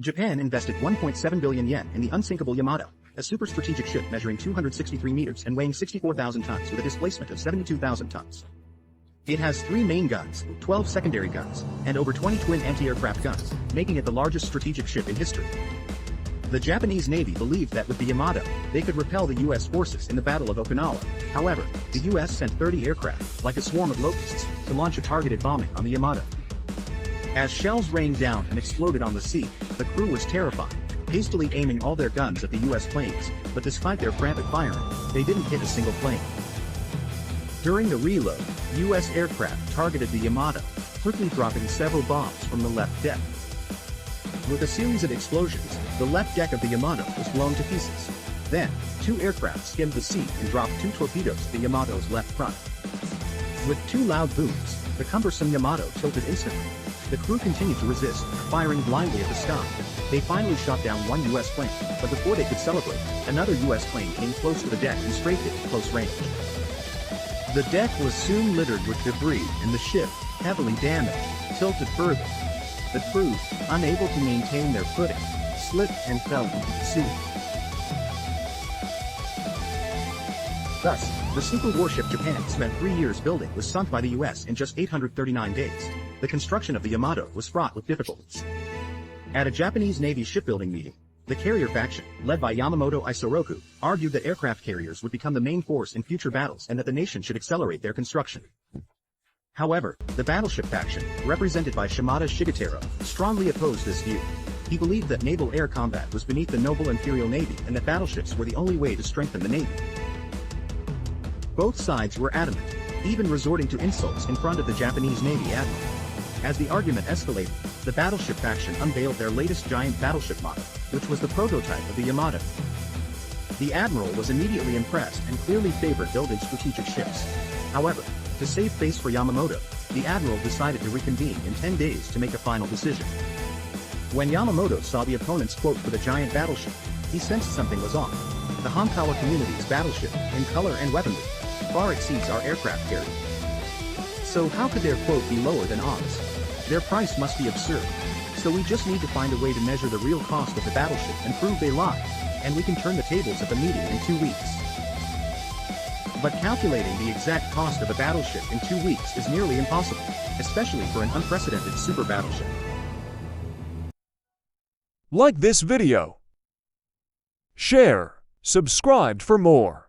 Japan invested 1.7 billion yen in the unsinkable Yamato, a super strategic ship measuring 263 meters and weighing 64,000 tons with a displacement of 72,000 tons. It has 3 main guns, 12 secondary guns, and over 20 twin anti-aircraft guns, making it the largest strategic ship in history. The Japanese Navy believed that with the Yamato, they could repel the U.S. forces in the Battle of Okinawa. However, the U.S. sent 30 aircraft, like a swarm of locusts, to launch a targeted bombing on the Yamato. As shells rained down and exploded on the sea, the crew was terrified, hastily aiming all their guns at the U.S. planes, but despite their frantic firing, they didn't hit a single plane. During the reload, U.S. aircraft targeted the Yamato, quickly dropping several bombs from the left deck. With a series of explosions, the left deck of the Yamato was blown to pieces. Then, 2 aircraft skimmed the sea and dropped 2 torpedoes at the Yamato's left front. With 2 loud booms, the cumbersome Yamato tilted instantly. The crew continued to resist, firing blindly at the sky. They finally shot down 1 U.S. plane, but before they could celebrate, another U.S. plane came close to the deck and strafed it at close range. The deck was soon littered with debris and the ship, heavily damaged, tilted further. The crew, unable to maintain their footing, slipped and fell into the sea. Thus, the super warship Japan spent 3 years building was sunk by the U.S. in just 839 days. The construction of the Yamato was fraught with difficulties. At a Japanese Navy shipbuilding meeting, the carrier faction, led by Yamamoto Isoroku, argued that aircraft carriers would become the main force in future battles and that the nation should accelerate their construction. However, the battleship faction, represented by Shimada Shigetaro, strongly opposed this view. He believed that naval air combat was beneath the noble imperial navy and that battleships were the only way to strengthen the navy. Both sides were adamant, even resorting to insults in front of the Japanese Navy admiral. As the argument escalated, the battleship faction unveiled their latest giant battleship model, which was the prototype of the Yamato. The admiral was immediately impressed and clearly favored building strategic ships. However, to save face for Yamamoto, the admiral decided to reconvene in 10 days to make a final decision. When Yamamoto saw the opponent's quote for the giant battleship, he sensed something was off. The Honkawa community's battleship, in color and weaponry, far exceeds our aircraft carrier. So how could their quote be lower than ours? Their price must be absurd. So we just need to find a way to measure the real cost of the battleship and prove they lie, and we can turn the tables at the meeting in 2 weeks. But calculating the exact cost of a battleship in 2 weeks is nearly impossible, especially for an unprecedented super battleship. Like this video. Share, subscribe for more.